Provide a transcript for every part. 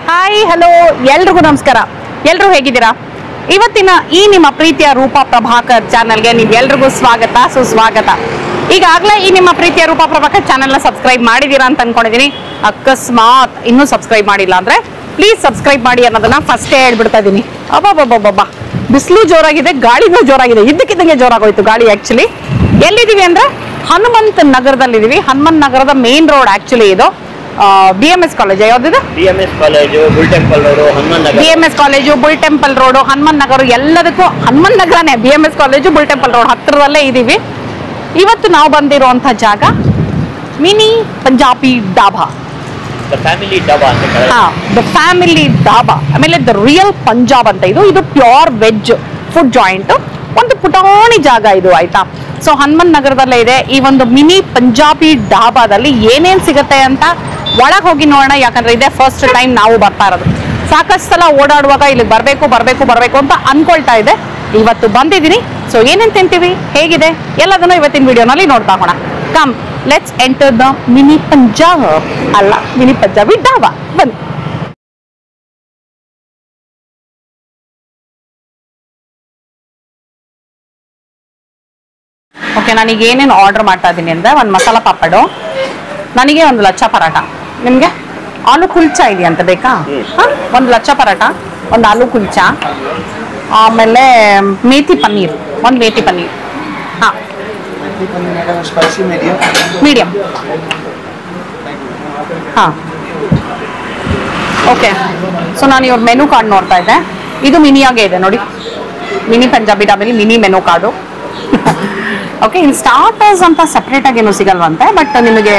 Hi hello ಎಲ್ರಿಗೂ ನಮಸ್ಕಾರ. ಎಲ್ಲರೂ ಹೇಗಿದ್ದೀರಾ? ಇವತ್ತಿನ ಈ ನಿಮ್ಮ ಪ್ರೀತಿಯ ರೂಪಾ ಪ್ರಭಾಕರ್ ಚಾನಲ್ಗೆ ನಿಮ್ಗೆಲ್ರಿಗೂ ಸ್ವಾಗತ ಸುಸ್ವಾಗತ. ಈಗಾಗಲೇ ಈ ನಿಮ್ಮ ಪ್ರೀತಿಯ ರೂಪಾ ಪ್ರಭಾಕರ್ ಚಾನಲ್ನ ಸಬ್ಸ್ಕ್ರೈಬ್ ಮಾಡಿದ್ದೀರಾ ಅಂತ ಅನ್ಕೊಂಡಿದ್ದೀನಿ. ಅಕಸ್ಮಾತ್ ಇನ್ನೂ ಸಬ್ಸ್ಕ್ರೈಬ್ ಮಾಡಿಲ್ಲ ಅಂದ್ರೆ ಪ್ಲೀಸ್ ಸಬ್ಸ್ಕ್ರೈಬ್ ಮಾಡಿ ಅನ್ನೋದನ್ನ ಫಸ್ಟೇ ಹೇಳ್ಬಿಡ್ತಾ ಇದ್ದೀನಿ. ಅಬ್ಬಬ್ಬಬ್ಬಬ್ಬ ಬಿಸಿಲು ಜೋರಾಗಿದೆ, ಗಾಳಿನೂ ಜೋರಾಗಿದೆ, ಇದ್ದಕ್ಕಿದ್ದಂಗೆ ಜೋರಾಗೋಯ್ತು ಗಾಳಿ. ಆಕ್ಚುಲಿ ಎಲ್ಲಿದ್ದೀವಿ ಅಂದ್ರೆ ಹನುಮಂತ ನಗರದಲ್ಲಿದ್ದೀವಿ. ಹನುಮಂತ ನಗರದ ಮೇನ್ ರೋಡ್ ಆಕ್ಚುಲಿ ಇದು. BMS ಕಾಲೇಜ್ ಯಾವ್ದಿದೆ? BMS college, bull temple road, Hanumantha Nagar. BMS college, bull temple road, Hanumantha Nagar ಎಲ್ಲದಕ್ಕೂ ಹನುಮಂತ ನಗರನೇ. BMS college, bull temple road ಹತ್ತಿರದಲ್ಲೇ ಇದ್ದೀವಿ. ಇವತ್ತು ನಾವು ಬಂದಿರುವಂಥ ಜಾಗ mini Punjabi dhaba. The family dhaba ಅಂತ ಕರೀತಾರೆ. ಹಾ, ದ ಫ್ಯಾಮಿಲಿ ಡಾಬಾ. ಆಮೇಲೆ ದ ರಿಯಲ್ ಪಂಜಾಬ್ ಅಂತ ಇದು ಪ್ಯೂರ್ ವೆಜ್ ಫುಡ್ ಜಾಯಿಂಟ್. ಒಂದು ಪುಟಾಣಿ ಜಾಗ ಇದು, ಆಯ್ತಾ? ಸೊ ಹನುಮಂತ ನಗರದಲ್ಲೇ ಇದೆ ಈ ಒಂದು ಮಿನಿ ಪಂಜಾಬಿ ಡಾಬಾದಲ್ಲಿ ಏನೇನ್ ಸಿಗುತ್ತೆ ಅಂತ ಒಳಗೆ ಹೋಗಿ ನೋಡೋಣ. ಯಾಕಂದ್ರೆ ಇದೇ ಫಸ್ಟ್ ಟೈಮ್ ನಾವು ಬರ್ತಾ ಇರೋದು. ಸಾಕಷ್ಟು ಸಲ ಓಡಾಡುವಾಗ ಇಲ್ಲಿಗೆ ಬರಬೇಕು ಅಂತ ಅನ್ಕೊಳ್ತಾ ಇದೆ. ಇವತ್ತು ಬಂದಿದ್ದೀನಿ. ಸೊ ಏನೇನ್ ತಿಂತೀವಿ, ಹೇಗಿದೆ ಎಲ್ಲದನ್ನು ಇವತ್ತಿನ ವಿಡಿಯೋನಲ್ಲಿ ನೋಡ್ತಾ ಹೋಗೋಣ. Come let's enter the mini Punjab, ಅಲ್ಲ ಮಿನಿ ಪಂಜಾಬಿ ಡಾಬಾ. ಬನ್ನಿ. ಓಕೆ, ನಾನೀಗ ಏನೇನು ಆರ್ಡರ್ ಮಾಡ್ತಾ ಇದ್ದೀನಿ ಅಂದರೆ ಒಂದು ಮಸಾಲ ಪಾಪಡು, ನನಗೆ ಒಂದು ಲಚ್ಚಾ ಪರಾಟ, ನಿಮಗೆ ಆಲೂ ಕುಲ್ಚಾ ಇದೆಯಂತ ಬೇಕಾ? ಹಾಂ, ಒಂದು ಲಚ್ಚಾ ಪರಾಟ, ಒಂದು ಆಲೂ ಕುಲ್ಚಾ, ಆಮೇಲೆ ಮೇಥಿ ಪನ್ನೀರ್, ಒಂದು ಮೇಥಿ ಪನ್ನೀರ್. ಹಾಂ, ಮೀಡಿಯಮ್. ಹಾಂ, ಓಕೆ. ಸೊ ನಾನು ಇವ್ರ ಮೆನು ಕಾರ್ಡ್ ನೋಡ್ತಾ ಇದ್ದೆ. ಇದು ಮಿನಿಯಾಗೆ ಇದೆ ನೋಡಿ, ಮಿನಿ ಪಂಜಾಬಿ ಡಾಬಲ್ಲಿ ಮಿನಿ ಮೆನು ಕಾರ್ಡು. ಓಕೆ, ಇನ್ನು ಸ್ಟಾರ್ಟರ್ಸ್ ಅಂತ ಸಪ್ರೇಟ್ ಆಗಿ ಏನು ಸಿಗಲ್ವಂತೆ, ಬಟ್ ನಿಮಗೆ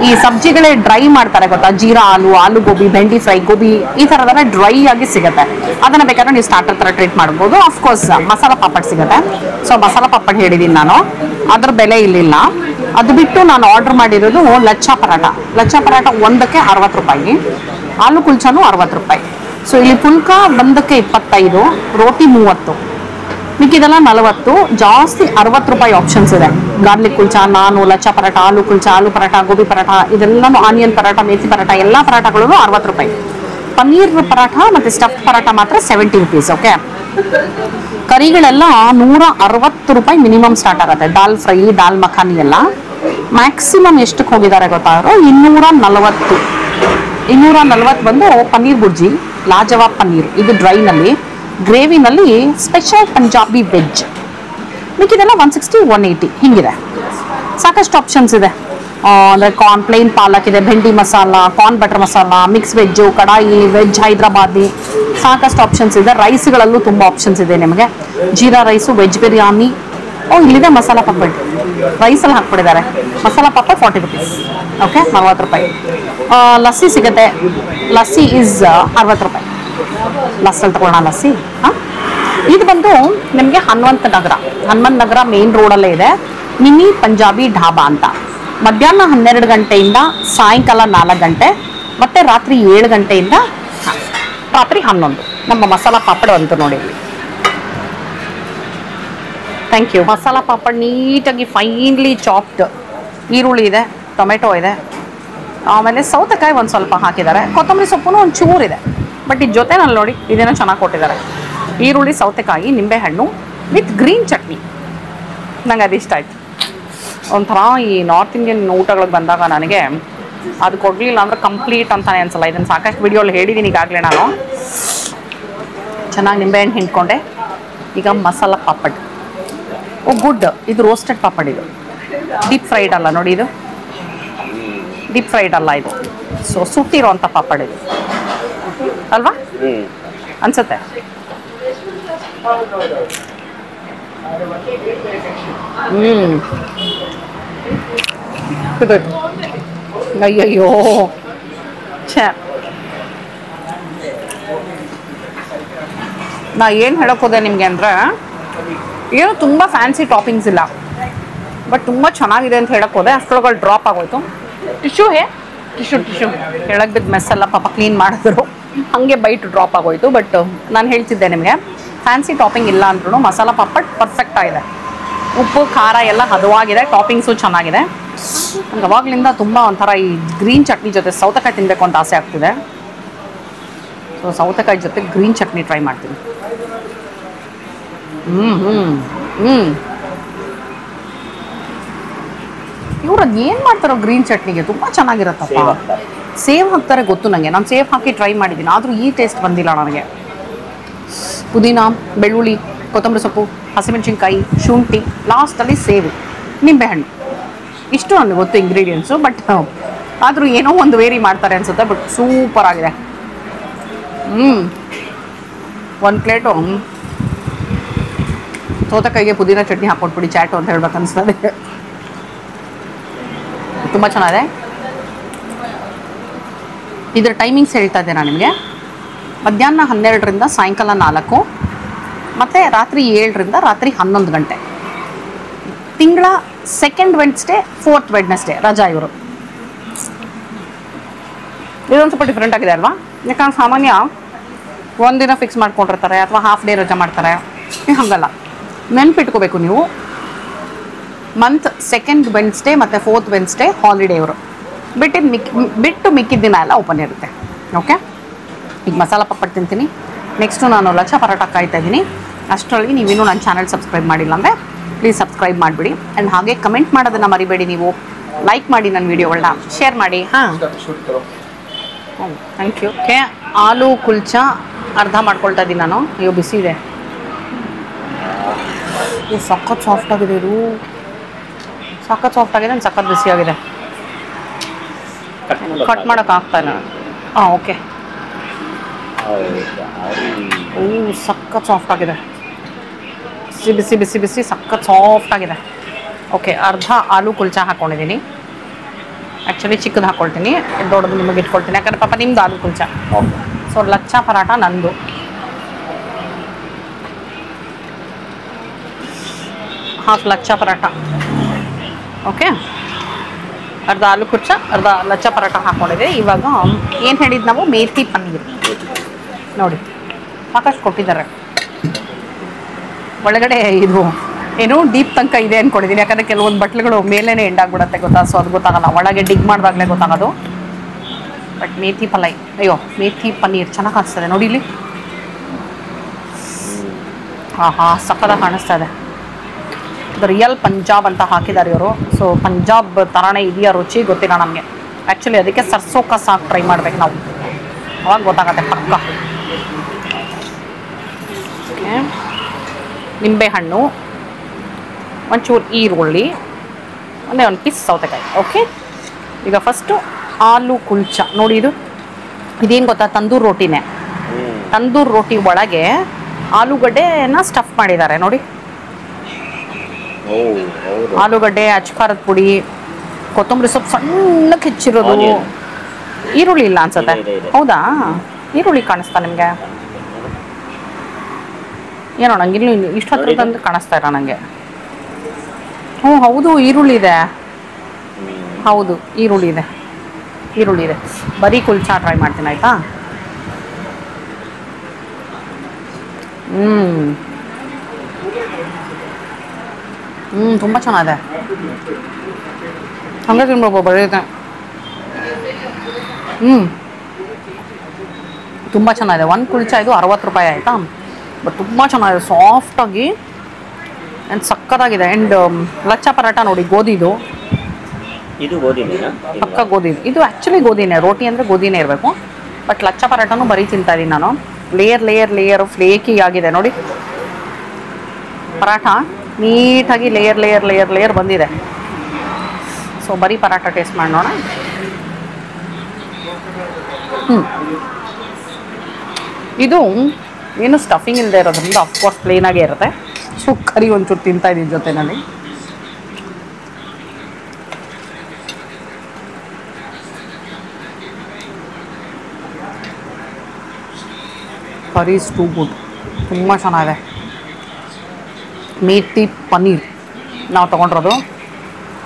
ಈ ಸಬ್ಜಿಗಳೇ ಡ್ರೈ ಮಾಡ್ತಾರೆ ಗೊತ್ತಾ, ಜೀರಾ ಆಲೂ, ಆಲೂ ಗೋಬಿ, ಬೆಂಡಿ ಫ್ರೈ, ಗೋಬಿ ಈ ಥರದೆಲ್ಲ ಡ್ರೈ ಆಗಿ ಸಿಗುತ್ತೆ. ಅದನ್ನ ಬೇಕಾದ್ರೆ ನೀವು ಸ್ಟಾರ್ಟರ್ ಥರ ಟ್ರೀಟ್ ಮಾಡ್ಬೋದು. ಆಫ್ಕೋರ್ಸ್ ಮಸಾಲ ಪಾಪಡ್ ಸಿಗುತ್ತೆ. ಸೊ ಮಸಾಲ ಪಾಪಡ್ ಹೇಳಿದ್ದೀನಿ ನಾನು, ಅದ್ರ ಬೆಲೆ ಇಲ್ಲಿಲ್ಲ. ಅದು ಬಿಟ್ಟು ನಾನು ಆರ್ಡರ್ ಮಾಡಿರೋದು ಲಚ್ಚಾ ಪರಾಟ. ಲಚ್ಚಾ ಪರಾಟ ಒಂದಕ್ಕೆ 60 ರೂಪಾಯಿ, ಆಲೂ ಕುಲ್ಚಾನು 60 ರೂಪಾಯಿ. ಸೊ ಇಲ್ಲಿ ಪುಲ್ಕ ಒಂದಕ್ಕೆ 25, ರೋಟಿ 30, ಮಿಕ್ಕಿದೆಲ್ಲ 40. ಜಾಸ್ತಿ 60 ರೂಪಾಯಿ ಆಪ್ಷನ್ಸ್ ಇದೆ. ಗಾರ್ಲಿಕ್ ಕುಲ್ಚಾ, ನಾನು ಲಚ್ಚಾ ಪರಾಟ, ಆಲೂ ಕುಲ್ಚಾ, ಆಲೂ ಪರಾಟ, ಗೋಬಿ ಪರಾಟ, ಇದೆಲ್ಲನೂ ಆನಿಯನ್ ಪರಾಟ, ಮೇಥಿ ಪರಾಟ, ಎಲ್ಲ ಪರಾಟಗಳು 60 ರೂಪಾಯಿ. ಪನ್ನೀರ್ ಪರಾಠ ಮತ್ತು ಸ್ಟಫ್ ಪರಾಟ ಮಾತ್ರ 70 ರುಪೀಸ್. ಓಕೆ, ಕರಿಗಳೆಲ್ಲ 160 ರೂಪಾಯಿ ಮಿನಿಮಮ್ ಸ್ಟಾರ್ಟ್ ಆಗುತ್ತೆ. ದಾಲ್ ಫ್ರೈ, ದಾಲ್ ಮಖಾನಿ ಎಲ್ಲ ಮ್ಯಾಕ್ಸಿಮಮ್ ಎಷ್ಟಕ್ಕೆ ಹೋಗಿದ್ದಾರೆ ಗೊತ್ತಾದ್ರು? 240. 240 ಬಂದು ಪನ್ನೀರ್ ಬುರ್ಜಿ, ಲಾಜವಾಬ್ ಪನ್ನೀರ್, ಇದು ಡ್ರೈನಲ್ಲಿ. ಗ್ರೇವಿನಲ್ಲಿ ಸ್ಪೆಷಲ್ ಪಂಜಾಬಿ ವೆಜ್. ಮಿಕ್ಕಿದೆಲ್ಲ 160, 180 ಹಿಂಗಿದೆ. ಸಾಕಷ್ಟು ಆಪ್ಷನ್ಸ್ ಇದೆ. ಅಂದರೆ ಕಾರ್ನ್ ಪ್ಲೇನ್ ಪಾಲಕ್ ಇದೆ, ಬೆಂಡಿ masala, corn butter masala, mix veg, ಕಡಾಯಿ, ವೆಜ್ ಹೈದ್ರಾಬಾದಿ, ಸಾಕಷ್ಟು ಆಪ್ಷನ್ಸ್ ಇದೆ. ರೈಸ್ಗಳಲ್ಲೂ ತುಂಬ ಆಪ್ಷನ್ಸ್ ಇದೆ ನಿಮಗೆ. Jeera rice, veg biryani. ಇಲ್ಲಿದೆ ಮಸಾಲ ಪಾಪಡ್, ರೈಸಲ್ಲಿ ಹಾಕ್ಬಿಟ್ಟಿದ್ದಾರೆ. ಮಸಾಲ ಪಾಪಡ್ 40 ರುಪೀಸ್. ಓಕೆ, 40 ರೂಪಾಯಿ. ಲಸ್ಸಿ ಸಿಗುತ್ತೆ. ಲಸ್ಸಿ ಈಸ್ 60 ರೂಪಾಯಿ. ಲಸ್ಸಲ್ಲಿ ತಗೊಳ್ಳೋಣ ಲಸ್ಸಿ. ಹಾಂ, ಇದು ಬಂದು ನಿಮಗೆ ಹನುಮಂತ ನಗರ ಮೇನ್ ರೋಡಲ್ಲೇ ಇದೆ ಮಿನಿ ಪಂಜಾಬಿ ಢಾಬಾ ಅಂತ. ಮಧ್ಯಾಹ್ನ 12 ಗಂಟೆಯಿಂದ ಸಾಯಂಕಾಲ 4 ಗಂಟೆ, ಮತ್ತು ರಾತ್ರಿ 7 ಗಂಟೆಯಿಂದ ರಾತ್ರಿ 11. ನಮ್ಮ ಮಸಾಲ ಪಾಪಡ್ ಅಂತ ನೋಡಿ. Thank you. ಮಸಾಲ ಪಾಪಡ್ ನೀಟಾಗಿ ಫೈನ್ಲಿ ಚಾಪ್ಡ್. ಈರುಳ್ಳಿ ಇದೆ, ಟೊಮೆಟೊ ಇದೆ, ಆಮೇಲೆ ಸೌತೆಕಾಯಿ ಒಂದು ಸ್ವಲ್ಪ ಹಾಕಿದ್ದಾರೆ, ಕೊತ್ತಂಬರಿ ಸೊಪ್ಪು ಒಂದು ಚೂರಿದೆ. ಬಟ್ ಇದು ಜೊತೆನಲ್ಲಿ ನೋಡಿ ಇದೇನೋ ಚೆನ್ನಾಗಿ ಕೊಟ್ಟಿದ್ದಾರೆ. ಈರುಳ್ಳಿ, ಸೌತೆಕಾಯಿ, ನಿಂಬೆಹಣ್ಣು ವಿತ್ ಗ್ರೀನ್ ಚಟ್ನಿ. ನಂಗೆ ಅದು ಇಷ್ಟ ಆಯಿತು. ಒಂಥರ ಈ ನಾರ್ತ್ ಇಂಡಿಯನ್ ಊಟಗಳಿಗೆ ಬಂದಾಗ ನನಗೆ ಅದು ಕೊಡಲಿಲ್ಲ ಅಂದರೆ ಕಂಪ್ಲೀಟ್ ಅಂತಾನೆ ಅನ್ಸಲ್ಲ. ಇದನ್ನು ಸಾಕಷ್ಟು ವಿಡಿಯೋಲ್ಲಿ ಹೇಳಿದ್ದೀನಿ ಈಗಾಗಲೇ ನಾನು. ಚೆನ್ನಾಗಿ ನಿಂಬೆಹಣ್ಣು ಹಿಂಡ್ಕೊಂಡೆ. ಈಗ ಮಸಾಲ ಪಾಪಡ್. ಓ ಗುಡ್, ಇದು ರೋಸ್ಟೆಡ್ ಪಾಪಡ್. ಇದು ಡೀಪ್ ಫ್ರೈಡ್ ಅಲ್ಲ ನೋಡಿ, ಇದು ಡೀಪ್ ಫ್ರೈಡ್ ಅಲ್ಲ, ಇದು ಸೊ ಸುಟ್ಟಿರೋಂಥ ಪಾಪಡ್ ಇದು ಅಲ್ವಾ ಅನ್ಸುತ್ತೆ. ಅಯ್ಯಯ್ಯೋ ಛೇ, ನಾ ಏನು ಹೇಳೋಕೋದೆ ನಿಮಗೆ ಅಂದರೆ, ಏನು ತುಂಬ ಫ್ಯಾನ್ಸಿ ಟಾಪಿಂಗ್ಸ್ ಇಲ್ಲ, ಬಟ್ ತುಂಬ ಚೆನ್ನಾಗಿದೆ ಅಂತ ಹೇಳೋಕ್ಕೋದೆ. ಅಷ್ಟರೊಳಗೆ ಡ್ರಾಪ್ ಆಗೋಯ್ತು. ಟಿಶ್ಯೂ ಕೆಳಗೆ ಬಿದ್ದು ಮೆಸ್ಸೆಲ್ಲ ಪಾಪ ಕ್ಲೀನ್ ಮಾಡಿದ್ರು, ಹಾಗೆ ಬೈಟ್ ಡ್ರಾಪ್ ಆಗೋಯ್ತು. ಬಟ್ ನಾನು ಹೇಳ್ತಿದ್ದೆ ನಿಮಗೆ, ಫ್ಯಾನ್ಸಿ ಟಾಪಿಂಗ್ ಇಲ್ಲ ಅಂದ್ರೂ ಮಸಾಲ ಪಾಪಡ್ ಪರ್ಫೆಕ್ಟ್ ಆಗಿದೆ. ಉಪ್ಪು ಖಾರ ಎಲ್ಲ ಹದವಾಗಿದೆ, ಟಾಪಿಂಗ್ಸು ಚೆನ್ನಾಗಿದೆ. ನನಗೆ ಅವಾಗಲಿಂದ ತುಂಬ ಒಂಥರ ಈ ಗ್ರೀನ್ ಚಟ್ನಿ ಜೊತೆ ಸೌತೆಕಾಯಿ ತಿನ್ನಬೇಕು ಅಂತ ಆಸೆ ಆಗ್ತಿದೆ. ಸೊ ಸೌತೆಕಾಯಿ ಜೊತೆ ಗ್ರೀನ್ ಚಟ್ನಿ ಟ್ರೈ ಮಾಡ್ತೀನಿ. ಇವ್ರು ಅದು ಏನು ಮಾಡ್ತಾರೋ ಗ್ರೀನ್ ಚಟ್ನಿಗೆ ತುಂಬ ಚೆನ್ನಾಗಿರುತ್ತಪ್ಪ. ಸೇವ್ ಹಾಕ್ತಾರೆ ಗೊತ್ತು ನನಗೆ, ನಾನು ಸೇವ್ ಹಾಕಿ ಟ್ರೈ ಮಾಡಿದ್ದೀನಿ, ಆದರೂ ಈ ಟೇಸ್ಟ್ ಬಂದಿಲ್ಲ ನನಗೆ. ಪುದೀನ, ಬೆಳ್ಳುಳ್ಳಿ, ಕೊತ್ತಂಬರಿ ಸೊಪ್ಪು, ಹಸಿಮೆಣಸಿನ್ಕಾಯಿ, ಶುಂಠಿ, ಲಾಸ್ಟಲ್ಲಿ ಸೇವು, ನಿಂಬೆಹಣ್ಣು, ಇಷ್ಟು ನನಗೆ ಗೊತ್ತು ಇಂಗ್ರೀಡಿಯೆಂಟ್ಸು. ಬಟ್ ಆದರೂ ಏನೋ ಒಂದು ವೇರಿ ಮಾಡ್ತಾರೆ ಅನಿಸುತ್ತೆ. ಬಟ್ ಸೂಪರ್ ಆಗಿದೆ. ಒಂದು ಪ್ಲೇಟು ಸೌತೆಕಾಯಿಗೆ ಪುದೀನ ಚಟ್ನಿ ಹಾಕ್ಕೊಟ್ಬಿಡಿ ಚಾಟು ಅಂತ ಹೇಳ್ಬೇಕು ಅನಿಸ್ತದೆ. ತುಂಬ ಚೆನ್ನಾಗಿದೆ. ಇದರ ಟೈಮಿಂಗ್ಸ್ ಹೇಳ್ತಾ ಇದ್ದೆ ನಾನು ನಿಮಗೆ. ಮಧ್ಯಾಹ್ನ 12ರಿಂದ ಸಾಯಂಕಾಲ 4, ಮತ್ತು ರಾತ್ರಿ 7ರಿಂದ ರಾತ್ರಿ 11 ಗಂಟೆ. ತಿಂಗಳ 2nd ವೆಡ್ನೆಸ್ಡೇ 4th ವೆಡ್ನೆಸ್ಡೇ ರಜಾ ಇವರು. ಇದೊಂದು ಸ್ವಲ್ಪ ಡಿಫ್ರೆಂಟ್ ಆಗಿದೆ ಅಲ್ವಾ? ಯಾಕಂದ್ರೆ ಸಾಮಾನ್ಯ ಒಂದಿನ ಫಿಕ್ಸ್ ಮಾಡ್ಕೊಂಡಿರ್ತಾರೆ ಅಥವಾ ಹಾಫ್ ಡೇ ರಜಾ ಮಾಡ್ತಾರೆ. ಹಾಗಲ್ಲ, ನೆನ್ಪಿಟ್ಕೋಬೇಕು ನೀವು, ಮಂತ್ 2nd ವೆಡ್ನೆಸ್ಡೇ ಮತ್ತು 4th ವೆಡ್ನೆಸ್ಡೇ ಹಾಲಿಡೇ ಇವರು. ಬಿಟ್ಟು ಮಿಕ್ಕಿದ ದಿನ ಎಲ್ಲ ಓಪನ್ ಇರುತ್ತೆ. ಓಕೆ, ಈಗ ಮಸಾಲ ಪಪ್ಪಟ್ಟು ತಿಂತೀನಿ. ನೆಕ್ಸ್ಟು ನಾನು ಲಚ್ಚಾ ಪರೋಟ ಕಾಯ್ತಾ ಇದ್ದೀನಿ. ಅಷ್ಟರೊಳಗೆ ನೀವಿನ್ನೂ ನನ್ನ ಚಾನಲ್ ಸಬ್ಸ್ಕ್ರೈಬ್ ಮಾಡಿಲ್ಲ ಅಂದರೆ ಪ್ಲೀಸ್ ಸಬ್ಸ್ಕ್ರೈಬ್ ಮಾಡಿಬಿಡಿ. ಆ್ಯಂಡ್ ಹಾಗೆ ಕಮೆಂಟ್ ಮಾಡೋದನ್ನು ಮರಿಬೇಡಿ. ನೀವು ಲೈಕ್ ಮಾಡಿ, ನನ್ನ ವೀಡಿಯೋಗಳನ್ನ ಶೇರ್ ಮಾಡಿ. Thank you. Okay, aloo kulcha ಅರ್ಧ ಮಾಡ್ಕೊಳ್ತಾ ಇದ್ದೀನಿ ನಾನು. ಅಯ್ಯೋ ಬಿಸಿ ಇದೆ, ಸಖತ್ ಸಾಫ್ಟ್ ಆಗಿದೆ. ಇದು ಸಖತ್ ಸಾಫ್ಟ್ ಆಗಿದೆ, ಸಖತ್ ಬಿಸಿಯಾಗಿದೆ. ಕಟ್ ಮಾಡೋಕ್ಕಾಗ್ತಾಯಿಲ್ಲ. ಓಕೆ. ಸಖತ್ ಸಾಫ್ಟ್ ಆಗಿದೆ, ಬಿಸಿ ಬಿಸಿ ಬಿಸಿ ಬಿಸಿ ಸಖತ್ ಸಾಫ್ಟ್ ಆಗಿದೆ. ಓಕೆ, ಅರ್ಧ ಆಲೂ ಕುಲ್ಚಾ ಹಾಕ್ಕೊಂಡಿದ್ದೀನಿ. ಆ್ಯಕ್ಚುಲಿ ಚಿಕ್ಕದು ಹಾಕ್ಕೊಳ್ತೀನಿ, ದೊಡ್ಡದು ನಿಮಗೆ ಇಟ್ಕೊಳ್ತೀನಿ, ಯಾಕಂದರೆ ಪಾಪ ನಿಮ್ದು ಆಲೂ ಕುಲ್ಚಾ. ಸೊ ಲಚ್ಚಾ ಪರಾಟ ನಂದು. ಹಾಫ್ ಲಚ್ಚಾ ಪರಾಟ. ಓಕೆ, ಅರ್ಧ ಆಲೂ ಕುಲ್ಚಾ, ಅರ್ಧ ಲಚ್ಚಾ ಪರಾಟ ಹಾಕ್ಕೊಂಡಿದೆ. ಇವಾಗ ಏನು ಹೇಳಿದ್ದು ನಾವು, ಮೇಥಿ ಪನ್ನೀರ್ ನೋಡಿ ಸಾಕಷ್ಟು ಕೊಟ್ಟಿದ್ದಾರೆ. ಒಳಗಡೆ ಇದು ಏನು ಡೀಪ್ ತನಕ ಇದೆ ಅಂದ್ಕೊಂಡಿದ್ದೀನಿ, ಯಾಕಂದರೆ ಕೆಲವೊಂದು ಬಟ್ಲುಗಳು ಮೇಲೇ ಎಂಡಾಗ್ಬಿಡುತ್ತೆ ಗೊತ್ತಾ. ಸೊ ಅದು ಗೊತ್ತಾಗಲ್ಲ, ಒಳಗೆ ಡಿಗ್ ಮಾಡಿದಾಗಲೇ ಗೊತ್ತಾಗೋದು. ಬಟ್ ಮೇಥಿ ಪಲೈ, ಅಯ್ಯೋ ಮೇಥಿ ಪನ್ನೀರ್ ಚೆನ್ನಾಗಿ ಕಾಣಿಸ್ತದೆ ನೋಡಿ ಇಲ್ಲಿ. ಸಕ್ಕತ್ತಾಗಿ ಕಾಣಿಸ್ತಾ ಇದೆ. ಇದು ರಿಯಲ್ ಪಂಜಾಬ್ ಅಂತ ಹಾಕಿದ್ದಾರೆ ಇವರು. ಸೊ ಪಂಜಾಬ್ ಥರನೇ ಇದೆಯಾ ರುಚಿ ಗೊತ್ತಿಲ್ಲ ನಮಗೆ. ಆ್ಯಕ್ಚುಲಿ ಅದಕ್ಕೆ ಸರ್ಸೋ ಕಾ ಸಾಕು ಟ್ರೈ ಮಾಡ್ಬೇಕು ನಾವು, ಅವಾಗ ಗೊತ್ತಾಗತ್ತೆ ಪಕ್ಕ. ಓಕೆ, ನಿಂಬೆಹಣ್ಣು, ಒಂಚೂರು ಈರುಳ್ಳಿ, ಒಂದು ಪೀಸ್ ಸೌತೆಕಾಯಿ. ಓಕೆ, ಈಗ ಫಸ್ಟು ಆಲೂ ಕುಲ್ಚಾ ನೋಡಿ. ಇದೇನು ಗೊತ್ತಾ, ತಂದೂರು ರೋಟಿನೇ. ತಂದೂರು ರೋಟಿ ಒಳಗೆ ಆಲೂಗಡ್ಡೆನ ಸ್ಟಫ್ ಮಾಡಿದ್ದಾರೆ ನೋಡಿ. ಆಲೂಗಡ್ಡೆ, ಅಚ್ಕಾರದ ಪುಡಿ, ಕೊತ್ತಂಬರಿ ಸೊಪ್ಪು ಸಣ್ಣಕ್ಕೆ ಹೆಚ್ಚಿರೋದು. ಈರುಳ್ಳಿ ಇಲ್ಲ ಅನ್ಸುತ್ತೆ, ಹೌದಾ? ಈರುಳ್ಳಿ ಕಾಣಿಸ್ತಾ ನಿಮಗೆ? ಏನೋ ನಂಗೆ ಇಲ್ಲಿ ಇಷ್ಟು ಹತ್ರ ತಂದು ಕಾಣಿಸ್ತಾ ಇಲ್ಲ ನನಗೆ. ಹೌದು, ಈರುಳ್ಳಿ ಇದೆ. ಹೌದು, ಈರುಳ್ಳಿ ಇದೆ, ಈರುಳ್ಳಿ ಇದೆ. ಬರೀ ಕುಲ್ಚಾ ಟ್ರೈ ಮಾಡ್ತೀನಿ ಆಯಿತಾ? ತುಂಬ ಚೆನ್ನಾಗಿದೆ. ಹಂಗೆ ತಿನ್ಬೇಕು ಬರೀತೆ. ತುಂಬ ಚೆನ್ನಾಗಿದೆ. ಒಂದು ಕುಲ್ಚಾ ಇದು 60 ರೂಪಾಯಿ ಆಯಿತಾ? ಬಟ್ ತುಂಬ ಚೆನ್ನಾಗಿದೆ, ಸಾಫ್ಟಾಗಿ ಆ್ಯಂಡ್ ಸಕ್ಕತ್ತಾಗಿದೆ. ಆ್ಯಂಡ್ ಲಚ್ಚಾ ಪರಾಟ ನೋಡಿ, ಗೋಧಿದು. ಇದು ಗೋಧಿನೇನಾ? ಪಕ್ಕ ಗೋಧಿ. ಇದು ಆ್ಯಕ್ಚುಲಿ ಗೋಧಿನೇ, ರೋಟಿ ಅಂದರೆ ಗೋಧಿನೇ ಇರಬೇಕು. ಬಟ್ ಲಚ್ಚಾ ಪರಾಟನೂ ಬರೀ ತಿಂತಾ ಇದ್ದೀನಿ ನಾನು. ಲೇಯರ್ ಲೇಯರ್ ಲೇಯರು ಫ್ಲೇಕಿ ಆಗಿದೆ ನೋಡಿ. ಪರಾಟ ನೀಟಾಗಿ ಲೇಯರ್ ಲೇಯರ್ ಲೇಯರ್ ಲೇಯರ್ ಬಂದಿದೆ. ಸೊ ಬರೀ ಪರಾಟ ಟೇಸ್ಟ್ ಮಾಡಿ ನೋಡೋಣ. ಇದು ಏನು ಸ್ಟಫಿಂಗ್ ಇಲ್ಲದೆ ಇರೋದ್ರಿಂದ ಅಫ್ಕೋರ್ಸ್ ಪ್ಲೇನಾಗೇ ಇರುತ್ತೆ. ಸೊ ಕರಿ ಒಂಚೂರು ತಿಂತಾ ಇದ್ದೀನಿ ಜೊತೆನಲ್ಲಿ. ಕರಿ ಇಸ್ ಟೂ ಗುಡ್, ತುಂಬ ಚೆನ್ನಾಗಿದೆ. ಮೇಥಿ ಪನ್ನೀರ್ ನಾವು ತೊಗೊಂಡಿರೋದು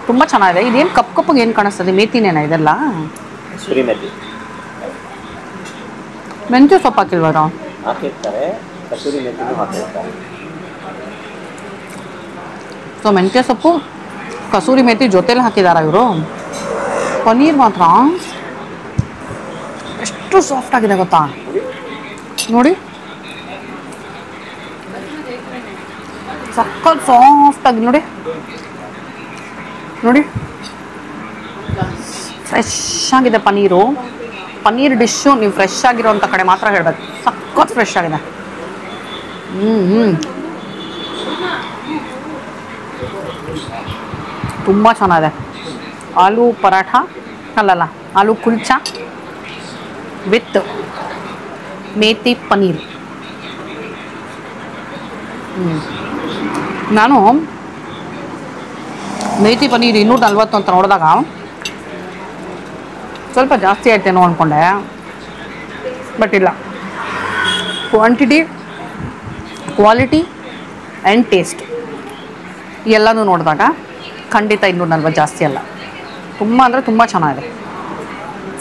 ತುಂಬ ಚೆನ್ನಾಗಿದೆ. ಇದೇನು ಕಪ್ಪಗೆ ಏನು ಕಾಣಿಸ್ತದೆ, ಮೇಥಿನೇನಾ ಇದೆಲ್ಲ? ಮೆಂತ್ಯ ಸೊಪ್ಪು ಹಾಕಿಲ್ವರ? ಹಾಕಿರ್ತಾರೆ, ಕಸೂರಿ ಮೆಥಿನೂ ಹಾಕಿರ್ತಾರೆ. ಸೊ ಮೆಂತ್ಯ ಸೊಪ್ಪು ಕಸೂರಿ ಮೇಥಿ ಜೊತೆಲಿ ಹಾಕಿದಾರ ಇವರು. ಪನ್ನೀರ್ ಮಾತ್ರ ಎಷ್ಟು ಸಾಫ್ಟ್ ಆಗಿದೆ ಗೊತ್ತಾ? ನೋಡಿ ಸಕ್ಕತ್ ಸಾಫ್ಟ್ ಆಗಿ ನೋಡಿ ನೋಡಿ ಫ್ರೆಶ್ ಆಗಿದೆ ಪನ್ನೀರು. ಪನ್ನೀರ್ ಡಿಶ್ಶು ನೀವು ಫ್ರೆಶ್ ಆಗಿರೋಂಥ ಕಡೆ ಮಾತ್ರ ಹೇಳಬೇಕು, ಸಕ್ಕತ್ ಫ್ರೆಶ್ ಆಗಿದೆ. ತುಂಬ ಚೆನ್ನಾಗಿದೆ. ಆಲೂ ಪರಾಠ ಅಲ್ಲಲ್ಲ ಆಲೂ ಕುಲ್ಚಾ ವಿತ್ ಮೇಥಿ ಪನ್ನೀರ್. ನಾನು ಮೇಥಿ ಪನ್ನೀರ್ 240 ಅಂತ ನೋಡಿದಾಗ ಸ್ವಲ್ಪ ಜಾಸ್ತಿ ಆಯ್ತೇನೋ ಅಂದ್ಕೊಂಡೆ, ಬಟ್ ಇಲ್ಲ. ಕ್ವಾಂಟಿಟಿ, ಕ್ವಾಲಿಟಿ ಆ್ಯಂಡ್ ಟೇಸ್ಟ್ ಎಲ್ಲನೂ ನೋಡಿದಾಗ ಖಂಡಿತ 240 ಜಾಸ್ತಿ ಅಲ್ಲ. ತುಂಬ ಅಂದರೆ ತುಂಬ ಚೆನ್ನಾಗಿದೆ,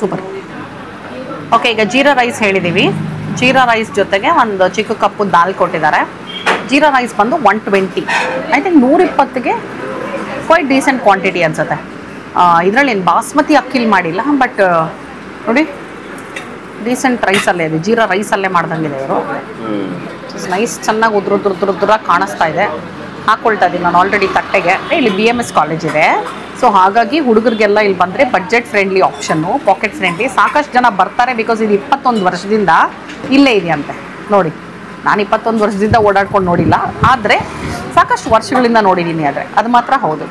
ಸೂಪರ್. ಓಕೆ, ಈಗ ಜೀರಾ ರೈಸ್ ಹೇಳಿದ್ದೀವಿ. ಜೀರಾ ರೈಸ್ ಜೊತೆಗೆ ಒಂದು ಚಿಕ್ಕ ಕಪ್ಪು ದಾಲ್ ಕೊಟ್ಟಿದ್ದಾರೆ. ಜೀರಾ ರೈಸ್ ಬಂದು 120, ಐ ಥಿಂಕ್ 120ಗೆ ಕ್ವೈಟ್ ಡೀಸೆಂಟ್ ಕ್ವಾಂಟಿಟಿ ಅನಿಸುತ್ತೆ. ಇದರಲ್ಲಿ ಏನು ಬಾಸ್ಮತಿ ಅಕ್ಕಿಲಿ ಮಾಡಿಲ್ಲ, ಬಟ್ ನೋಡಿ ಡೀಸೆಂಟ್ ರೈಸಲ್ಲೇ ಇದೆ, ಜೀರಾ ರೈಸಲ್ಲೇ ಮಾಡ್ದಂಗಿದೆ ಇವರು. ನೈಸ್, ಚೆನ್ನಾಗಿ ಉದ್ರಾಗಿ ಕಾಣಿಸ್ತಾ ಇದೆ. ಹಾಕ್ಕೊಳ್ತಾ ಇದ್ದೀನಿ ನಾನು ಆಲ್ರೆಡಿ ತಟ್ಟೆಗೆ. ಇಲ್ಲಿ BMS ಕಾಲೇಜ್ ಇದೆ, ಸೊ ಹಾಗಾಗಿ ಹುಡುಗರಿಗೆಲ್ಲ ಇಲ್ಲಿ ಬಂದರೆ budget friendly option, packet friendly. ಸಾಕಷ್ಟು ಜನ ಬರ್ತಾರೆ, ಬಿಕಾಸ್ ಇದು 21 ವರ್ಷದಿಂದ ಇಲ್ಲೇ ಇದೆಯಂತೆ. ನೋಡಿ, ನಾನು 21 ವರ್ಷದಿಂದ ಓಡಾಡ್ಕೊಂಡು ನೋಡಿಲ್ಲ, ಆದರೆ ಸಾಕಷ್ಟು ವರ್ಷಗಳಿಂದ ನೋಡಿದ್ದೀನಿ. ಆದರೆ ಅದು ಮಾತ್ರ ಹೌದು.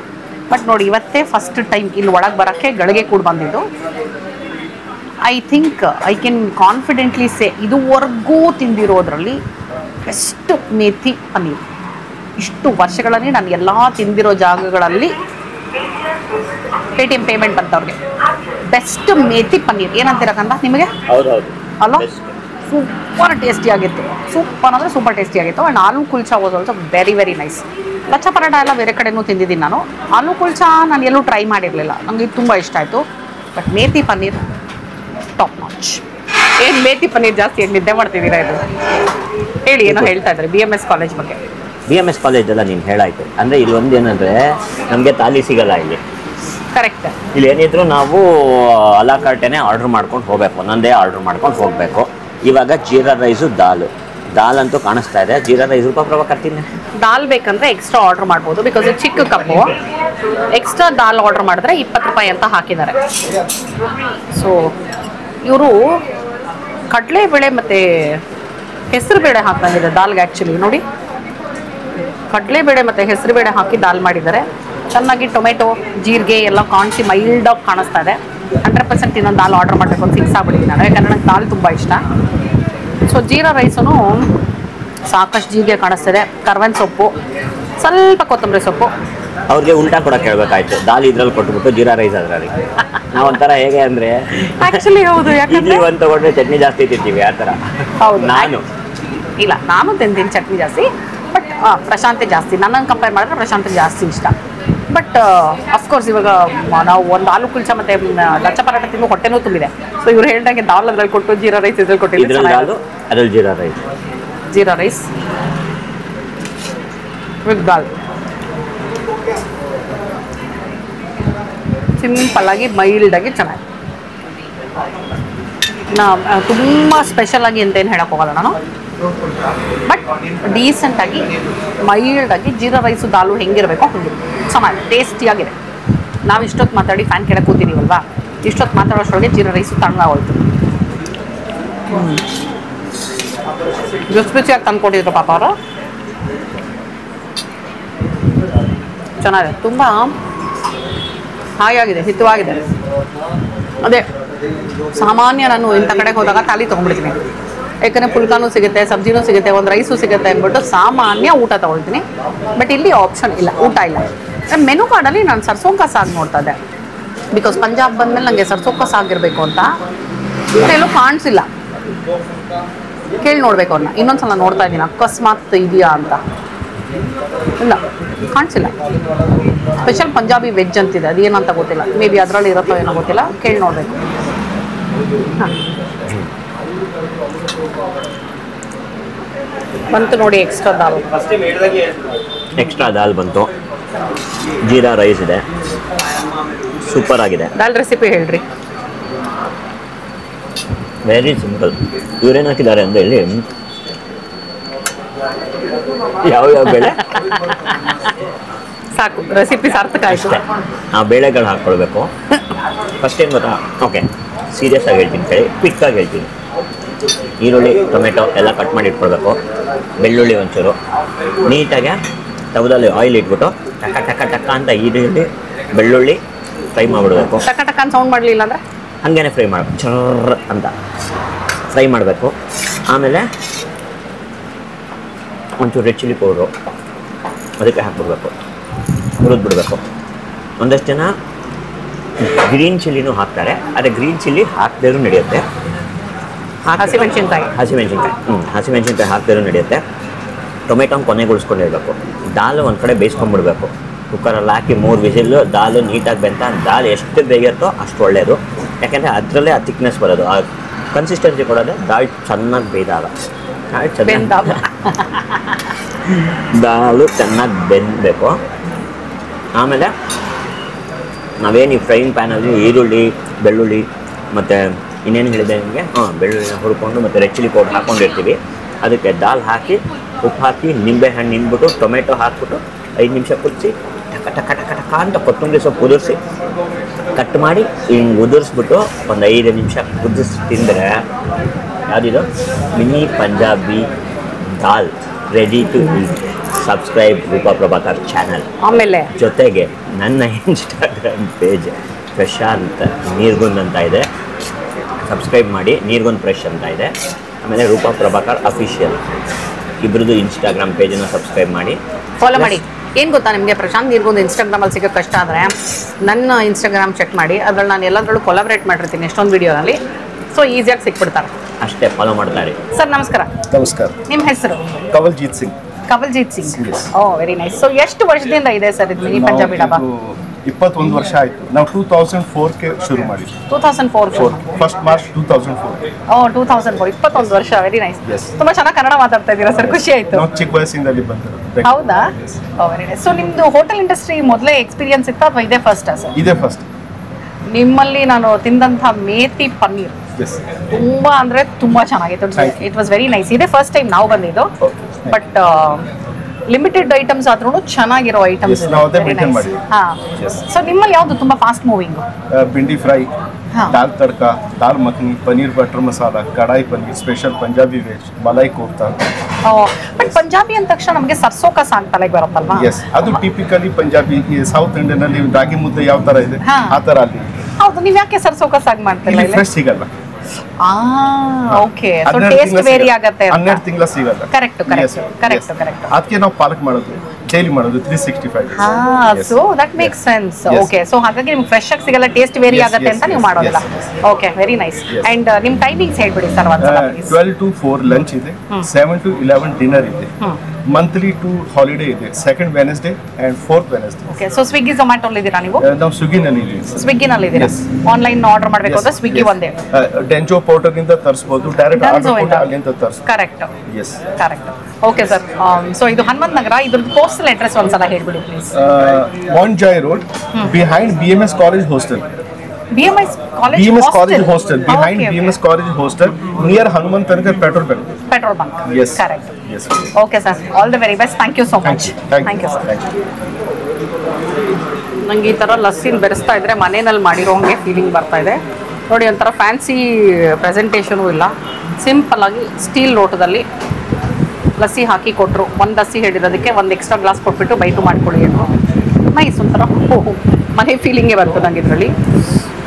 ಬಟ್ ನೋಡಿ, ಇವತ್ತೇ ಫಸ್ಟ್ ಟೈಮ್ ಇಲ್ಲಿ ಒಳಗೆ ಬರೋಕ್ಕೆ ಗಳಿಗೆ ಕೂಡ ಬಂದಿದ್ದು. I think I can confidently say ಇದುವರೆಗೂ ತಿಂದಿರೋದ್ರಲ್ಲಿ ಬೆಸ್ಟ್ ಮೇಥಿ ಪನ್ನೀರ್. ಇಷ್ಟು ವರ್ಷಗಳಲ್ಲಿ ನಾನು ಎಲ್ಲ ತಿಂದಿರೋ ಜಾಗಗಳಲ್ಲಿ ಪೇಟಿಎಮ್ ಪೇಮೆಂಟ್ ಬಂತವ್ರಿಗೆ ಬೆಸ್ಟ್ ಮೇಥಿ ಪನ್ನೀರ್. ಏನಂತೀರಕ್ಕಂತ ನಿಮಗೆ? ಅಲ್ಲ, ಸೂಪರ್ ಟೇಸ್ಟಿಯಾಗಿತ್ತು. ಸೂಪರ್ ಅಂದರೆ ಸೂಪರ್ ಟೇಸ್ಟಿಯಾಗಿತ್ತು. And aloo kulcha was also very very nice. Lachha paratha ಎಲ್ಲ ಬೇರೆ ಕಡೆನೂ ತಿಂದಿದ್ದೀನಿ ನಾನು. ಆಲೂ ಕುಲ್ಚಾ ನಾನು ಎಲ್ಲೂ ಟ್ರೈ ಮಾಡಿರಲಿಲ್ಲ, ನನಗೆ ತುಂಬ ಇಷ್ಟ ಆಯಿತು. But methi paneer top notch. ಏನು ಮೇಥಿ ಪನ್ನೀರ್ ಜಾಸ್ತಿ ಏನು ನಿದ್ದೆ ಮಾಡ್ತಿದ್ದೀರಾ? ಇದು ಹೇಳಿ, ಏನೋ ಹೇಳ್ತಾ ಇದ್ದಾರೆ BMS ಕಾಲೇಜ್ ಬಗ್ಗೆ. BMS ಕಾಲೇಜ್ ಎಲ್ಲ ನೀನು ಹೇಳಾಯ್ತು. ಅಂದರೆ ಇಲ್ಲಿ ಒಂದು ಏನಂದರೆ ನಮಗೆ ತಾಲಿ ಸಿಗಲ್ಲ ಇಲ್ಲಿ. ಕರೆಕ್ಟ್. ಇಲ್ಲಿ ಏನಿದ್ರು ನಾವು ಅಲಾ ಕಾರ್ಟೇನೆ ಆರ್ಡ್ರ್ ಮಾಡ್ಕೊಂಡು ಹೋಗಬೇಕು, ಒಂದೊಂದೇ ಆರ್ಡ್ರ್ ಮಾಡ್ಕೊಂಡು ಹೋಗಬೇಕು. ಇವಾಗ ಜೀರಾ ರೈಸು ದಾಲ್ ಅಂತೂ ಕಾಣಿಸ್ತಾ ಇದೆ. ಜೀರಾ ರೈಸ್ ಕರ್ತೀನಿ. ದಾಲ್ ಬೇಕಂದ್ರೆ ಎಕ್ಸ್ಟ್ರಾ ಆರ್ಡರ್ ಮಾಡ್ಬೋದು, ಬಿಕಾಸ್ ಇದು ಚಿಕ್ಕ ಕಪ್ಪು. ಎಕ್ಸ್ಟ್ರಾ ದಾಲ್ ಆರ್ಡರ್ ಮಾಡಿದ್ರೆ 20 ರೂಪಾಯಿ ಅಂತ ಹಾಕಿದ್ದಾರೆ. ಸೊ ಇವರು ಕಡಲೆಬೇಳೆ ಮತ್ತು ಹೆಸರುಬೇಳೆ ಹಾಕ್ತಂಗಿದೆ ದಾಲ್ಗೆ. ಆ್ಯಕ್ಚುಲಿ ನೋಡಿ, ಕಡಲೆಬೇಳೆ ಮತ್ತು ಹೆಸರುಬೇಳೆ ಹಾಕಿ ದಾಲ್ ಮಾಡಿದ್ದಾರೆ. ಚೆನ್ನಾಗಿ ಟೊಮೆಟೊ, ಜೀರಿಗೆ ಎಲ್ಲ ಕಾಣಿಸಿ ಮೈಲ್ಡಾಗಿ ಕಾಣಿಸ್ತಾ ಇದೆ. 100% ಇನ್ನೊಂದು ದಾಲ್ ಆರ್ಡರ್ ಮಾಡಬೇಕು ಅಂತ ಫಿಕ್ಸ್ ಆಗ್ಬಿಟ್ಟಿದ್ದೀನಿ ನಾನು, ಯಾಕಂದರೆ ನನಗೆ ದಾಲ್ ತುಂಬ ಇಷ್ಟ. ಸೊ ಜೀರಾ ರೈಸೂ ಸಾಕಷ್ಟು ಜೀರಿಗೆ ಕಾಣಿಸ್ತಿದೆ, ಕರ್ಬೇವಿನ ಸೊಪ್ಪು, ಸ್ವಲ್ಪ ಕೊತ್ತಂಬರಿ ಸೊಪ್ಪು. ಅವ್ರಿಗೆ ಉಲ್ಟಾ ಕೊಡೋಕೆ ಹೇಳ್ಬೇಕಾಯ್ತು, ದಾಲ್ ಇದ್ರಲ್ಲಿ ಕೊಟ್ಬಿಟ್ಟು ಜೀರಾ ರೈಸ್ ಅದರಲ್ಲಿ. ನಾವು ಒಂಥರ ಹೇಗೆ ಅಂದರೆ ಆ್ಯಕ್ಚುಲಿ ಹೌದು, ಯಾಕಂದರೆ ಒಂದು ತೊಗೊಂಡ್ರೆ ಚಟ್ನಿ ಜಾಸ್ತಿ ತಿಂತೀವಿ ಆ ಥರ. ಹೌದು, ನಾನು ತಿಂತೀನಿ ಚಟ್ನಿ ಜಾಸ್ತಿ, ಬಟ್ ಪ್ರಶಾಂತಿ ಜಾಸ್ತಿ. ನನ್ನನ್ನು ಕಂಪೇರ್ ಮಾಡಿದ್ರೆ ಪ್ರಶಾಂತಿ ಜಾಸ್ತಿ ಇಷ್ಟ. ಬಟ್ ಅಫ್ಕೋರ್ಸ್ ಇವಾಗ ನಾವು ಒಂದು ಆಲೂ ಕುಲ್ಚಾ ಮತ್ತು ಲಚ್ಚ ಪರಾಟ ತಿಂದು ಹೊಟ್ಟೆನೂ ತುಂಬಿದೆ. ಸೊ ಇವ್ರು ಹೇಳ್ದಂಗೆ ದಾಲ್ ಅದ್ರಲ್ಲಿ ಕೊಟ್ಟು ಜೀರಾ ರೈಸ್ ಇದ್ರಲ್ಲಿ ಕೊಟ್ಟಿದ್ದು ಅದ್ರಲ್ಲಿ jeera rice with dal simple ಆಗಿ ಮೈಲ್ಡಾಗಿ ಚೆನ್ನಾಗಿ. ತುಂಬ ಸ್ಪೆಷಲ್ ಆಗಿ ಅಂತೇನು ಹೇಳಕ್ಕೆ ಹೋಗಲ್ಲ ನಾನು, ಬಟ್ ಡೀಸೆಂಟಾಗಿ ಮೈಲ್ಡಾಗಿ ಜೀರಾ ರೈಸು ದಾಲು ಹೆಂಗಿರಬೇಕೋ ಹಂಗೆ ಚೆನ್ನಾಗಿ ಟೇಸ್ಟಿಯಾಗಿದೆ. ನಾವು ಇಷ್ಟೊತ್ತು ಮಾತಾಡಿ ಫ್ಯಾನ್ ಕೆಳಗೆ ಕೂತಿದ್ದೀವಲ್ವಾ, ಇಷ್ಟೊತ್ತು ಮಾತಾಡೋಷ್ಟೊಳಗೆ ಜೀರಾ ರೈಸು ತಣ್ಣಗಾಗೋಯ್ತು. ರುಚಿಯಾಗಿ ತಂದ್ಕೊಟ್ಟಿದ್ರು ಪಾಪ ಅವರು. ಚೆನ್ನಾಗಿದೆ, ತುಂಬ ಹಾಯಾಗಿದೆ, ಹಿತವಾಗಿದೆ. ಅದೇ ಸಾಮಾನ್ಯ ನಾನು ಇಂಥ ಕಡೆಗೆ ಹೋದಾಗ ಥಾಲಿ ತೊಗೊಂಡ್ಬಿಡ್ತೀನಿ, ಯಾಕಂದರೆ ಪುಲ್ಕಾನೂ ಸಿಗುತ್ತೆ, ಸಬ್ಜಿನೂ ಸಿಗುತ್ತೆ, ಒಂದು ರೈಸು ಸಿಗುತ್ತೆ ಅಂದ್ಬಿಟ್ಟು ಸಾಮಾನ್ಯ ಊಟ ತೊಗೊಳ್ತೀನಿ. ಬಟ್ ಇಲ್ಲಿ ಆಪ್ಷನ್ ಇಲ್ಲ, ಊಟ ಇಲ್ಲ. ಮೆನು ಕಾರ್ಡಲ್ಲಿ ನಾನು ಸರ್ಸೋಂಕ ಸಾಗ್ ನೋಡ್ತಾ ಇದ್ದೆ, ಬಿಕಾಸ್ ಪಂಜಾಬ್ ಬಂದಮೇಲೆ ನನಗೆ ಸರ್ಸೋಂಕ ಸಾಗಿರಬೇಕು ಅಂತ. ಎಲ್ಲೂ ಕಾಣಿಸಿಲ್ಲ, ಕೇಳಿ ನೋಡಬೇಕು ಅವ್ರನ್ನ. ಇನ್ನೊಂದ್ಸಲ ನೋಡ್ತಾ ಇದ್ದೀನಿ ಅಕಸ್ಮಾತ್ ಇದೆಯಾ ಅಂತ. ಇಲ್ಲ, ಕಾಣಿಸಿಲ್ಲ. ಸ್ಪೆಷಲ್ ಪಂಜಾಬಿ ವೆಜ್ ಅಂತಿದೆ, ಅದೇನಂತ ಗೊತ್ತಿಲ್ಲ. ಮೇ ಬಿ ಅದರಲ್ಲಿ ಇರುತ್ತೋ ಏನೋ ಗೊತ್ತಿಲ್ಲ, ಕೇಳಿ ನೋಡಬೇಕು. ಹಾಂ, ಬಂತು ನೋಡಿ ಎಕ್ಸ್ಟ್ರಾ ದಾಲ್ ಬಂತು. ಜೀರಾ ರೈಸ್ ಇದೆ, ಸೂಪರ್ ಆಗಿದೆ. ದಾಲ್ ರೆಸಿಪಿ ಹೇಳ್ರಿ. Very simple. ಇವರೇನು ಹಾಕಿದ್ದಾರೆ ಅಂದರೆ ಇಲ್ಲಿ ಯಾವ ಬೇಳೆ ಸಾಕು, ರೆಸಿಪಿ ಸಾರ್ಥಕ ಆಯಿತು. ಆ ಬೇಳೆಗಳು ಹಾಕ್ಕೊಳ್ಬೇಕು. ಫಸ್ಟ್ ಏನು ಗೊತ್ತಾ, ಓಕೆ ಸೀರಿಯಸ್ ಆಗಿ ಹೇಳ್ತೀನಿ ಕೈ, ಕ್ವಿಕ್ಕಾಗಿ ಹೇಳ್ತೀನಿ. ಈರುಳ್ಳಿ ಟೊಮೆಟೊ ಎಲ್ಲ ಕಟ್ ಮಾಡಿ ಇಟ್ಕೊಳ್ಬೇಕು. ಬೆಳ್ಳುಳ್ಳಿ ಒಂಚೂರು ನೀಟಾಗಿ ತವದಲ್ಲಿ ಆಯಿಲ್ ಇಟ್ಬಿಟ್ಟು ಟಕ ಟಕ ಟಕ ಅಂತ ಈರುಳ್ಳಿ ಬೆಳ್ಳುಳ್ಳಿ ಫ್ರೈ ಮಾಡಿಬಿಡ್ಬೇಕು. ಟಕ ಟಕ ಅಂತ ಸೌಂಡ್ ಮಾಡಲಿಲ್ಲ ಅಂದರೆ ಹಾಗೇ ಫ್ರೈ ಮಾಡಬೇಕು, ಚರ್ರ ಅಂತ ಫ್ರೈ ಮಾಡಬೇಕು. ಆಮೇಲೆ ಒಂಚೂರು ರೆಡ್ ಚಿಲ್ಲಿ ಪೌಡ್ರು ಅದಕ್ಕೆ ಹಾಕ್ಬಿಡ್ಬೇಕು, ಹುರಿದ್ಬಿಡ್ಬೇಕು. ಒಂದಷ್ಟು ಜನ ಗ್ರೀನ್ ಚಿಲ್ಲಿನೂ ಹಾಕ್ತಾರೆ, ಆದರೆ ಗ್ರೀನ್ ಚಿಲ್ಲಿ ಹಾಕದೇರೂ ನಡೆಯುತ್ತೆ. ಹಸಿಮೆಣಸಿನ್ಕಾಯಿ ಹಸಿಮೆಣಸಿನ್ಕಾಯಿ ಹಾಕದೇರೂ ನಡೆಯುತ್ತೆ. ಟೊಮೆಟೊನ ಕೊನೆಗೊಳಿಸ್ಕೊಂಡಿರ್ಬೇಕು. ದಾಲ್ ಒಂದು ಕಡೆ ಬೇಯಿಸ್ಕೊಂಡ್ಬಿಡ್ಬೇಕು. ಕುಕ್ಕರಲ್ಲಿ ಹಾಕಿ 3 ವಿಸಿಲ್ಲು ದಾಲು ನೀಟಾಗಿ ಬೆಂತ ದಾಲ್ ಎಷ್ಟು ಬೇಗಿರುತ್ತೋ ಅಷ್ಟು ಒಳ್ಳೆಯದು. ಯಾಕೆಂದರೆ ಅದರಲ್ಲೇ ಆ ಥಿಕ್ನೆಸ್ ಬರೋದು, ಆ ಕನ್ಸಿಸ್ಟೆನ್ಸಿ ಕೊಡೋದು. ದಾಲ್ ಚೆನ್ನಾಗಿ ಬೇಯ್ದಾಗ ದಾಲು ಚೆನ್ನಾಗಿ ಬೆಂದಬೇಕು. ಆಮೇಲೆ ನಾವೇನು ಈ ಫ್ರೈಯಿಂಗ್ ಪ್ಯಾನಲ್ಲಿ ಈರುಳ್ಳಿ ಬೆಳ್ಳುಳ್ಳಿ ಮತ್ತು ಇನ್ನೇನು ಹೇಳಿದೆ ನಿಮಗೆ, ಬೆಳ್ಳುಳ್ಳಿನ ಹುರ್ಕೊಂಡು ಮತ್ತು ರೆಡ್ ಚಿಲ್ಲಿ ಪೌಡರ್ ಹಾಕ್ಕೊಂಡಿರ್ತೀವಿ. ಅದಕ್ಕೆ ದಾಲ್ ಹಾಕಿ ಉಪ್ಪು ಹಾಕಿ ನಿಂಬೆಹಣ್ಣು ಹಿಂಡ್ಬಿಟ್ಟು ಟೊಮೆಟೊ ಹಾಕ್ಬಿಟ್ಟು 5 ನಿಮಿಷ ಕುದಿಸಿ ಟಕ ಟಕ ಟಕ ಟಕ ಅಂತ ಕೊತ್ತಂಬರಿ ಸೊಪ್ಪು ಉದುರಿಸಿ ಕಟ್ ಮಾಡಿ ಹಿಂಗೆ ಉದುರಿಸ್ಬಿಟ್ಟು ಒಂದು 5 ನಿಮಿಷ ಕುದಿಸಿ ತಿಂದರೆ ಯಾವುದಿದು mini Punjabi dal ready to eat. Subscribe Roopa Prabhakar channel. ಆಮೇಲೆ ಜೊತೆಗೆ ನನ್ನ ಇನ್ಸ್ಟಾಗ್ರಾಮ್ ಪೇಜ್ ಪ್ರಶಾಂತ್ ನೀರ್ಗುಂದ್ ಅಂತ ಇದೆ, ಸಬ್ಸ್ಕ್ರೈಬ್ ಮಾಡಿ. ನೀರ್ಗುಂದ್ ಫ್ರೆಶ್ ಅಂತ ಇದೆ. ಆಮೇಲೆ ರೂಪಾ ಪ್ರಭಾಕರ್ ಅಫಿಷಿಯಲ್ ಇಬ್ಬರದು ಇನ್ಸ್ಟಾಗ್ರಾಮ್ ಪೇಜನ್ನು ಸಬ್ಸ್ಕ್ರೈಬ್ ಮಾಡಿ, ಫಾಲೋ ಮಾಡಿ. ಏನು ಗೊತ್ತಾ ನಿಮಗೆ, ಪ್ರಶಾಂತ್ ನೀರ್ಗೊಂದು ಇನ್ಸ್ಟಾಗ್ರಾಮಲ್ಲಿ ಸಿಗೋ ಕಷ್ಟ ಆದರೆ ನನ್ನ ಇನ್ಸ್ಟಾಗ್ರಾಮ್ ಚೆಕ್ ಮಾಡಿ, ಅದ್ರಲ್ಲಿ ನಾನು ಎಲ್ಲದರಲ್ಲೂ ಕೊಲಾಬ್ರೇಟ್ ಮಾಡಿರ್ತೀನಿ ಎಷ್ಟೊಂದು ವೀಡಿಯೋನಲ್ಲಿ. ಸೊ ಈಸಿಯಾಗಿ ಸಿಕ್ಬಿಡ್ತಾರೆ. ಅಷ್ಟೇ, ಫಾಲೋ ಮಾಡ್ತಾರೆ. ಸರ್ ನಮಸ್ಕಾರ. ನಮಸ್ಕಾರ. ನಿಮ್ಮ ಹೆಸರು? ಕವಲ್ಜೀತ್ ಸಿಂಗ್. ಕವಲ್ಜೀತ್ ಸಿಂಗ್. ಓ ವೆರಿ ನೈಸ್. ಸೊ ಎಷ್ಟು ವರ್ಷದಿಂದ ಇದೆ ಸರ್ ಇದು ಮಿನಿ ಪಂಜಾಬಿ ಡಾಬಾ? 21 ವರ್ಷ ಆಯಿತು. ನಾವು 2004ಕ್ಕೆ ಶುರು ಮಾಡಿದ್ವಿ. 2004 ಫಸ್ಟ್ ಮಾರ್ಚ್ 2004. ಓ 2004, 21 ವರ್ಷ. Very nice. Yes. ತುಂಬಾ ಚೆನ್ನಾಗಿ ಕನ್ನಡ ಮಾತಾಡ್ತಾ ಇದ್ದೀರಾ ಸರ್, ಖುಷಿ ಆಯ್ತು. ನಾವು ಚಿಕ್ಕ ವಯಸ್ಸಿಂದಲೇ ಬಂದಿರೋದು. ಹೌದಾ? ಓ ವೆರಿ ನೈಸ್. ಸೊ ನಿಮ್ದು ಹೋಟೆಲ್ ಇಂಡಸ್ಟ್ರಿ ಮೊದಲೇ ಎಕ್ಸ್ಪೀರಿಯನ್ಸ್ ಇತ್ತಾ ಅಥವಾ ಇದೇ ಫಸ್ಟಾ ಸರ್? ಇದೇ ಫಸ್ಟ್. ನಿಮ್ಮಲ್ಲಿ ನಾನು ತಿಂದಂಥ ಮೇಥಿ ಪನ್ನೀರ್ ಎಸ್, ತುಂಬಾ ಅಂದ್ರೆ ತುಂಬಾ ಚೆನ್ನಾಗಿತ್ತು. It was very nice. ಇದೇ ಫಸ್ಟ್ ಟೈಮ್ ನಾವು ಬಂದಿದ್ದು. ಬಟ್ ಲಿಮಿಟೆಡ್ ಐಟಮ್ಸ್ ಆದ್ರೂ ಚೆನ್ನಾಗಿರೋ ಐಟಮ್ಸ್. ಸೊ ನಿಮ್ಮಲ್ಲಿ ಯಾವುದು ತುಂಬಾ ಫಾಸ್ಟ್ ಮೂವಿಂಗ್? ಭಿಂಡಿ ಫ್ರೈ, ದಾಲ್ ತಡ್ಕಾ, ದಾಲ್ ಮಖನಿ, ಪನೀರ್ ಬಟರ್ ಮಸಾಲ, ಕಡಾಯಿ paneer, special Punjabi veg, malai kofta. But Punjabi ಅಂದ ತಕ್ಷಣ ನಮಗೆ ಸರ್ಸೋ ಕಾ ಸಾಂಗ್ ತಲೆಗೆ ಬರುತ್ತಲ್ವಾ? ಎಸ್, ಅದು ಟಿಪಿಕಲಿ ಪಂಜಾಬಿ. ಸೌತ್ ಇಂಡಿಯನ್ ಅಲ್ಲಿ ರಾಗಿ ಮುದ್ದೆ ಯಾವ ತರ ಇದೆ ಆ ತರ ಅಲ್ಲಿ. ಹೌದು, ನೀವು ಯಾಕೆ ಸರ್ಸೋ ಕಾ ಸಾಂಗ್ ಮಾಡ್ತೀರಾ? ಫ್ರೆಶ್ ಸಿಗಲ್ಲ. ಓಕೆ. ಸೊ ಟೇಸ್ಟ್ ವೇರಿ ಆಗುತ್ತೆ. 12 ತಿಂಗಳ ಸಿಗಲ್ಲ. ಕರೆಕ್ಟ್. ಅದಕ್ಕೆ ನಾವು ಪಾಲಕ್ ಮಾಡೋದು, ಡೈಲಿ ಮಾಡೋದು 365 days. So that makes sense. Okay. So ಹಾಗಾಗಿ ನಿಮ್ಗೆ ಫ್ರೆಶ್ ಆಗಿ ಸಿಗಲ್ಲ, ಟೇಸ್ಟ್ ವೇರಿ ಆಗುತ್ತೆ ಅಂತ ನೀವು ಮಾಡೋದಿಲ್ಲ. Okay, very nice. ಅಂಡ್ ನಿಮ್ಮ ಟೈಮಿಂಗ್ಸ್ ಹೇಳ್ಬಿಡಿ ಸರ್ ಒಂದ್ಸಲ ಪ್ಲೀಸ್. 12 to 4 ಲಂಚ್ ಇದೆ, 7 to 11 ಡಿನ್ನರ್ ಇದೆ, ಮಂತ್ಲಿ 2 ಹಾಲಿಡೇ ಇದೆ, second Wednesday and fourth Wednesday. Okay. So Swiggy Zomato ಇದ್ದೀರಾ ನೀವು? ನಾವು ಸ್ವಿಗ್ಗಿನಲ್ಲಿ ಇದ್ದೀವಿ. ಸ್ವಿಗ್ಗಿನಲ್ಲಿ ಇದ್ದೀರಾ? ಆನ್ಲೈನ್ ಆರ್ಡರ್ ಮಾಡಬೇಕು ಅಂದ್ರೆ ಸ್ವಿಗ್ಗಿ ಒಂದೇ. ಡೆಂಜೋ ಪೋರ್ಟಲ್ ಇಂದ ತರಿಸಬಹುದು, ಡೈರೆಕ್ಟ್ ಆರ್ಡರ್ ಕೊಟ್ಟು ಅಲ್ಲಿಂದ ತರಿಸಬಹುದು. Correct. Yes, correct. Okay sir. So ಇದು ಹನುಮಂತ ನಗರ, ಇದ್ರದ್ದು ಪೋಸ್ಟಲ್ ಅಡ್ರೆಸ್ ಒಂದ್ಸಲ ಹೇಳ್ಬಿಡಿ ಪ್ಲೀಸ್. ಮಾಂಜಾಯ್ road, behind BMS college hostel. BMS college hostel, behind BMS college hostel, near Hanumantha Nagar petrol bunk. Yes. Correct. Yes. Okay sir, all the very best. Thank you so much. Thank you sir. ನಂಗೆ ಈ ಥರ ಲಸ್ಸಿನ ಬೆರೆಸ್ತಾ ಇದ್ರೆ ಮನೆಯಲ್ಲಿ ಮಾಡಿರೋ ಹಂಗೆ feeling ಬರ್ತಾ ಇದೆ ನೋಡಿ. ಒಂಥರ ಫ್ಯಾನ್ಸಿ ಪ್ರೆಸೆಂಟೇಷನು ಇಲ್ಲ, ಸಿಂಪಲ್ ಆಗಿ ಸ್ಟೀಲ್ ಲೋಟದಲ್ಲಿ ಲಸ್ಸಿ ಹಾಕಿ ಕೊಟ್ಟರು. ಒಂದು ಲಸ್ಸಿ ಹೇಳಿರೋದಕ್ಕೆ ಒಂದು ಎಕ್ಸ್ಟ್ರಾ ಗ್ಲಾಸ್ ಕೊಟ್ಬಿಟ್ಟು ಬೈಟು ಮಾಡ್ಕೊಳ್ಳಿ ಅಂದರು. ನೈಸ್, ಒಂಥರ ಮನೆ ಫೀಲಿಂಗೇ ಬರ್ತದೆ ನಂಗೆ ಇದರಲ್ಲಿ.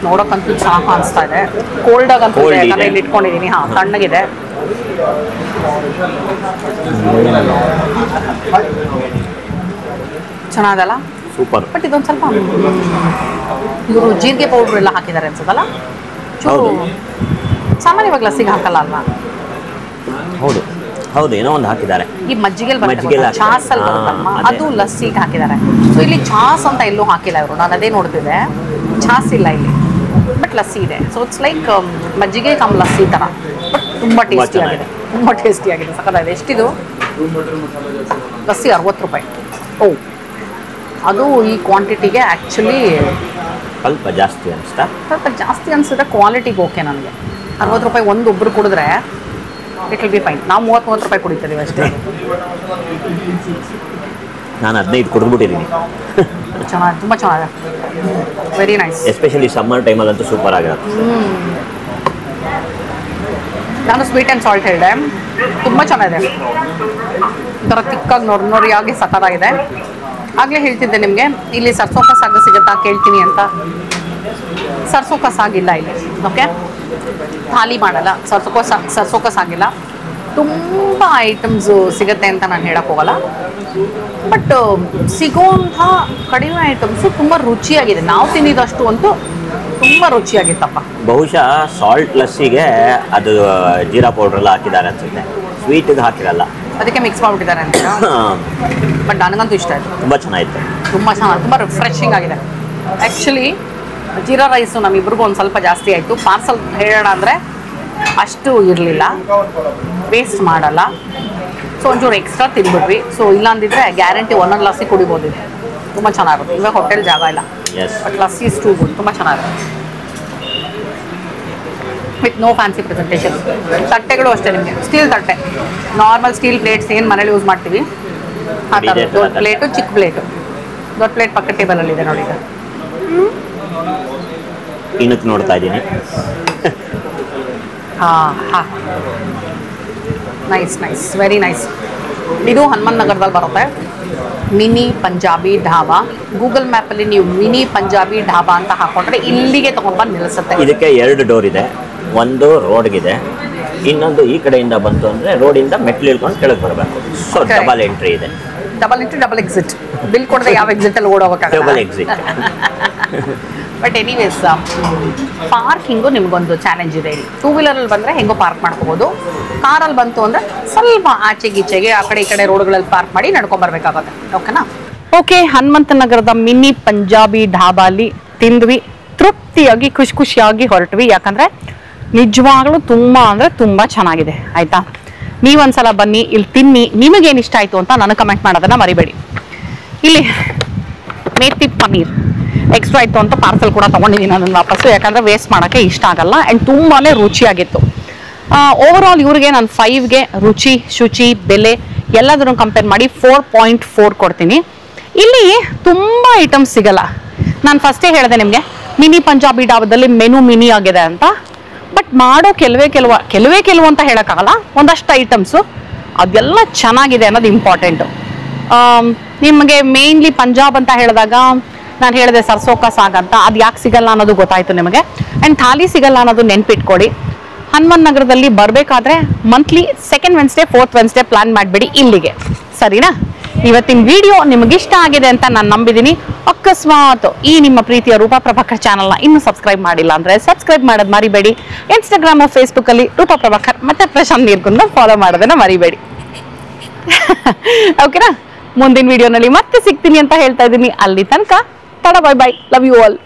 ನೋಡೋಕ್ಕಂತೂ ಚೆನ್ನಾಗಿ ಅನಿಸ್ತಾ ಇದೆ. ಕೋಲ್ಡಾಗಿ ಅಂತ ಮನೇಲಿ ಇಟ್ಕೊಂಡಿದ್ದೀನಿ. ಹಾಂ, ತಣ್ಣಗಿದೆ. ಚೆನ್ನಾಗಲ್ಲ? ಸೂಪರ್. ಬಟ್ ಇದೊಂದು ಸ್ವಲ್ಪ ಇವರು ಜೀರಿಗೆ ಪೌಡ್ರ್ ಎಲ್ಲ ಹಾಕಿದ್ದಾರೆ ಅನ್ಸೋದಲ್ಲ ಚೂರು. ಸಾಮಾನ್ಯವಾಗಿ ಲಸ್ಸಿಗೆ ಹಾಕಲ್ಲ ಅಲ್ವಾ? ಹೌದು ಹೌದು, ಏನೋ ಒಂದು ಹಾಕಿದ್ದಾರೆ. ಈ ಮಜ್ಜಿಗೆಲ್ ಚಾಸ್ ಅಲ್ಲಿ ಬರುತ್ತಲ್ವಾ, ಅದು ಲಸ್ಸಿಗೆ ಹಾಕಿದ್ದಾರೆ. ಸೊ ಇಲ್ಲಿ ಚಾಸ್ ಅಂತ ಎಲ್ಲೂ ಹಾಕಿಲ್ಲ ಇವರು. ನಾನು ಅದೇ ನೋಡ್ತಿದ್ದೆ, ಚಾಸ್ ಇಲ್ಲ ಇಲ್ಲಿ, ಬಟ್ ಲಸ್ಸಿ ಇದೆ. ಸೊ ಇಟ್ಸ್ ಲೈಕ್ ಮಜ್ಜಿಗೆ ಕಮ್ ಲಸ್ಸಿ ಥರ. ಬಟ್ ತುಂಬ ಟೇಸ್ಟಿಯಾಗಿದೆ, ತುಂಬ ಟೇಸ್ಟಿಯಾಗಿದೆ, ಸಕ್ಕತ್ತಾಗಿದೆ. ಎಷ್ಟಿದು ಲಸ್ಸಿ? 60 ರೂಪಾಯಿ. ಓ, ಅದು ಈ ಕ್ವಾಂಟಿಟಿಗೆ ಆ್ಯಕ್ಚುಲಿ ಸ್ವಲ್ಪ ಜಾಸ್ತಿ ಅನಿಸ್ತಾ? ಸ್ವಲ್ಪ ಜಾಸ್ತಿ ಅನಿಸಿದ್ರೆ ಕ್ವಾಲಿಟಿಗೆ ಓಕೆ ನನಗೆ. 60 ರೂಪಾಯಿ ಒಬ್ಬರು ಕುಡಿದ್ರೆ ಇಟ್ ವಿಲ್ ಬಿ ಫೈನ್. ನಾವು 30 ರೂಪಾಯಿ ಕುಡಿತೀವಿ ಅಷ್ಟೇ. ನಾನು 15 ಕುಡಿದ್ಬಿಟ್ಟಿದ್ದೀನಿ. ಚೆನ್ನಾಗಿ, ತುಂಬ ಚೆನ್ನಾಗಿದೆ, ವೆರಿ ನೈಸ್. ಎಸ್ಪೆಷಲಿ ಸಮ್ಮರ್ ಟೈಮಲ್ಲಂತೂ ಸೂಪರ್ ಆಗಿರುತ್ತೆ. ನಾನು ಸ್ವೀಟ್ ಆ್ಯಂಡ್ ಸಾಲ್ಟ್ ಹೇಳಿದೆ, ತುಂಬ ಚೆನ್ನಾಗಿದೆ, ಒಂಥರ ತಿಕ್ಕಾಗಿ ನೊರಿಯಾಗಿ ಸಖತ್ತಾಗಿದೆ. ಆಗಲೇ ಹೇಳ್ತಿದ್ದೆ ನಿಮಗೆ, ಇಲ್ಲಿ ಸರ್ಸೋ ಕಾ ಸಾಗು ಸಿಗುತ್ತಾ ಕೇಳ್ತೀನಿ ಅಂತ. ಸರ್ಸೋ ಕಾ ಸಾಗಿಲ್ಲ ಇಲ್ಲಿ, ಓಕೆ, ಖಾಲಿ ಮಾಡಲ್ಲ. ಸರ್ಸೋ ಕಾ ಸಾಗಿಲ್ಲ. ತುಂಬ ಐಟಮ್ಸು ಸಿಗುತ್ತೆ ಅಂತ ನಾನು ಹೇಳಕ್ಕೆ ಹೋಗಲ್ಲ, ಬಟ್ ಸಿಗೋಂಥ ಕಡಿಮೆ ಐಟಮ್ಸು ತುಂಬ ರುಚಿಯಾಗಿದೆ. ನಾವು ತಿನ್ನಿದಷ್ಟು ಅಂತೂ ತುಂಬ ರುಚಿಯಾಗಿತ್ತಪ್ಪ. ಬಹುಶಃ ಸಾಲ್ಟ್ ಲಸ್ಸಿಗೆ ಅದು ಜೀರಾ ಪೌಡ್ರ್ ಎಲ್ಲ ಹಾಕಿದ್ದಾರೆ ಅನ್ಸುತ್ತೆ, ಸ್ವೀಟಿಗೆ ಹಾಕಿರಲ್ಲ, ಅದಕ್ಕೆ ಮಿಕ್ಸ್ ಮಾಡಿಬಿಟ್ಟಿದ್ದಾರೆ ಅಂತ. ಬಟ್ ನನಗಂತೂ ಇಷ್ಟ ಆಯಿತು, ತುಂಬ ಚೆನ್ನಾಗಿತ್ತು, ತುಂಬ ಚೆನ್ನಾಗಿ, ತುಂಬ ರಿಫ್ರೆಶಿಂಗ್ ಆಗಿದೆ. ಆ್ಯಕ್ಚುಲಿ ಜೀರಾ ರೈಸು ನಮ್ಮಿಬ್ರಿಗೂ ಒಂದು ಸ್ವಲ್ಪ ಜಾಸ್ತಿ ಆಯಿತು. ಪಾರ್ಸಲ್ ಹೇಳೋಣ ಅಂದರೆ ಅಷ್ಟು ಇರಲಿಲ್ಲ, ವೇಸ್ಟ್ ಮಾಡಲ್ಲ, ಸೊ ಒಂಚೂರು ಎಕ್ಸ್ಟ್ರಾ ತಿನ್ಬಿಟ್ವಿ. ಸೊ ಇಲ್ಲಾಂದಿದ್ರೆ ಗ್ಯಾರಂಟಿ ಒಂದೊಂದು ಲಸ್ಸಿ ಕುಡಿಬೋದಿದೆ, ತುಂಬ ಚೆನ್ನಾಗಿರುತ್ತೆ. ಇವಾಗ ಹೋಟೆಲ್ ಜಾಗ ಇಲ್ಲ, but lassi is too good, ತುಂಬ ಚೆನ್ನಾಗಿರುತ್ತೆ, ವಿತ್ ನೋ ಫ್ಯಾನ್ಸಿ ಪ್ರೆಸೆಂಟೇಷನ್. ತಟ್ಟೆಗಳು ಅಷ್ಟೇ ನಿಮಗೆ ಸ್ಟೀಲ್ ತಟ್ಟೆ, ನಾರ್ಮಲ್ ಸ್ಟೀಲ್ ಪ್ಲೇಟ್ಸ್ ಏನು ಮನೇಲಿ ಯೂಸ್ ಮಾಡ್ತೀವಿ ಆ ಥರ. ದೊಡ್ಡ ಪ್ಲೇಟು, ಚಿಕ್ಕ ಪ್ಲೇಟು. ದೊಡ್ಡ ಪ್ಲೇಟ್ ಪಕ್ಕ ಟೇಬಲಲ್ಲಿದೆ ನೋಡಿ. ಈಗ ಇನ್ನಕ್ಕೆ ನೋಡ್ತಾ ಇದ್ದೀನಿ. ಹಾಂ ಹಾಂ, ನೈಸ್ ನೈಸ್, ವೆರಿ ನೈಸ್. ಇದು ಹನುಮಂತ ನಗರದಲ್ಲಿ ಬರುತ್ತೆ, ಮಿನಿ ಪಂಜಾಬಿ ಢಾಬಾ. ಗೂಗಲ್ ಮ್ಯಾಪಲ್ಲಿ ನೀವು ಮಿನಿ ಪಂಜಾಬಿ ಢಾಬಾ ಅಂತ ಹಾಕೊಂಡ್ರೆ ಇಲ್ಲಿಗೆ ತೊಗೊಂಡ್ಬಂದು ನಿಲ್ಲಿಸುತ್ತೆ. ಇದಕ್ಕೆ 2 ಡೋರ್ ಇದೆ, ಒಂದು ರೋಡ್ಗಿದೆ, ಇನ್ನೊಂದು ಈ ಕಡೆಯಿಂದ ಬಂತು ಅಂದರೆ ರೋಡಿಂದ ಮೆಟ್ಲು ಇಳ್ಕೊಂಡು ಕೆಳಗೆ ಬರಬೇಕು. ಸೊ ಡಬಲ್ ಎಂಟ್ರಿ ಇದೆ, double entry, double exit. Bill ಕೊಡದೆ ಯಾವ ಎಕ್ಸಿಟಲ್ಲಿ ಓಡೋಗೋಕ್ಕಾಗಲ್ಲ, double exit. But anyways, parking ನಿಮಗೊಂದು ಚಾಲೆಂಜ್ ಇದೆ. ಇಲ್ಲಿ 2 ವೀಲರಲ್ಲಿ ಬಂದರೆ ಹೆಂಗೋ ಪಾರ್ಕ್ ಮಾಡ್ಕೋಬೋದು. ಕಾರಲ್ಲಿ ಬಂತು ಅಂದರೆ ಸ್ವಲ್ಪ ಆಚೆಗೀಚೆಗೆ ಆ ಕಡೆ ಈ ಕಡೆ ರೋಡ್ಗಳಲ್ಲಿ ಪಾರ್ಕ್ ಮಾಡಿ ನಡ್ಕೊಂಬರ್ಬೇಕಾಗುತ್ತೆ, ಓಕೆನಾ? ಓಕೆ, ಹನುಮಂತ ನಗರದ ಮಿನಿ ಪಂಜಾಬಿ ಢಾಬಾಲಿ ತಿಂದ್ವಿ, ತೃಪ್ತಿಯಾಗಿ ಖುಷಿ ಖುಷಿಯಾಗಿ ಹೊರಟ್ವಿ. ಯಾಕಂದರೆ ನಿಜವಾಗ್ಲೂ ತುಂಬ ಅಂದರೆ ತುಂಬ ಚೆನ್ನಾಗಿದೆ, ಆಯಿತಾ? ನೀವೊಂದ್ಸಲ ಬನ್ನಿ, ಇಲ್ಲಿ ತಿನ್ನಿ, ನಿಮಗೇನು ಇಷ್ಟ ಆಯಿತು ಅಂತ ನನಗೆ ಕಮೆಂಟ್ ಮಾಡೋದನ್ನು ಮರಿಬೇಡಿ. ಇಲ್ಲಿ ಮೇಥಿ ಪನ್ನೀರ್ ಎಕ್ಸ್ಟ್ರಾ ಇತ್ತು ಅಂತ ಪಾರ್ಸಲ್ ಕೂಡ ತೊಗೊಂಡಿದ್ದೀನಿ ಅದನ್ನು ವಾಪಸ್ಸು, ಯಾಕಂದರೆ ವೇಸ್ಟ್ ಮಾಡೋಕ್ಕೆ ಇಷ್ಟ ಆಗಲ್ಲ. ಆ್ಯಂಡ್ ತುಂಬಾ ರುಚಿಯಾಗಿತ್ತು. ಓವರ್ ಆಲ್ ಇವ್ರಿಗೆ ನಾನು 5ಗೆ ರುಚಿ, ಶುಚಿ, ಬೆಲೆ ಎಲ್ಲದನ್ನು ಕಂಪೇರ್ ಮಾಡಿ 4.4 ಕೊಡ್ತೀನಿ. ಇಲ್ಲಿ ತುಂಬ ಐಟಮ್ಸ್ ಸಿಗಲ್ಲ. ನಾನು ಫಸ್ಟೇ ಹೇಳಿದೆ ನಿಮಗೆ, ಮಿನಿ ಪಂಜಾಬಿ ಢಾಬಾದಲ್ಲಿ ಮೆನು ಮಿನಿ ಆಗಿದೆ ಅಂತ. ಬಟ್ ಮಾಡೋ ಕೆಲವೇ ಅಂತ ಹೇಳೋಕ್ಕಾಗಲ್ಲ, ಒಂದಷ್ಟು ಐಟಮ್ಸು ಅದೆಲ್ಲ ಚೆನ್ನಾಗಿದೆ ಅನ್ನೋದು ಇಂಪಾರ್ಟೆಂಟು. ನಿಮಗೆ ಮೇನ್ಲಿ ಪಂಜಾಬ್ ಅಂತ ಹೇಳಿದಾಗ ನಾನು ಹೇಳಿದೆ ಸರ್ಸೋ ಕಾ ಸಾಗ್ ಅಂತ, ಅದು ಯಾಕೆ ಸಿಗಲ್ಲ ಅನ್ನೋದು ಗೊತ್ತಾಯಿತು ನಿಮಗೆ. ಆ್ಯಂಡ್ ಥಾಲಿ ಸಿಗಲ್ಲ ಅನ್ನೋದು ನೆನ್ಪಿಟ್ಕೊಡಿ. ಹನುಮಂತ ನಗರದಲ್ಲಿ ಬರಬೇಕಾದ್ರೆ monthly 2nd Wednesday 4th Wednesday plan ಮಾಡಬೇಡಿ ಇಲ್ಲಿಗೆ, ಸರಿನಾ? ಇವತ್ತಿನ ವಿಡಿಯೋ ನಿಮಗಿಷ್ಟ ಆಗಿದೆ ಅಂತ ನಾನು ನಂಬಿದ್ದೀನಿ. ಅಕಸ್ಮಾತ್ ಈ ನಿಮ್ಮ ಪ್ರೀತಿಯ ರೂಪಾ ಪ್ರಭಾಕರ್ ಚಾನಲ್ನ ಇನ್ನೂ ಸಬ್ಸ್ಕ್ರೈಬ್ ಮಾಡಿಲ್ಲ ಅಂದರೆ ಸಬ್ಸ್ಕ್ರೈಬ್ ಮಾಡೋದು ಮರಿಬೇಡಿ. ಇನ್ಸ್ಟಾಗ್ರಾಮ್ ಫೇಸ್ಬುಕ್ಕಲ್ಲಿ ರೂಪಾ ಪ್ರಭಾಕರ್ ಮತ್ತು ಪ್ರಶಾಂತ್ ನೀರ್ಗುಂದ ಫಾಲೋ ಮಾಡೋದನ್ನು ಮರಿಬೇಡಿ, ಓಕೆನಾ? ಮುಂದಿನ ವಿಡಿಯೋನಲ್ಲಿ ಮತ್ತೆ ಸಿಗ್ತೀನಿ ಅಂತ ಹೇಳ್ತಾ ಇದ್ದೀನಿ. ಅಲ್ಲಿ ತನಕ tata, bye bye, love you all.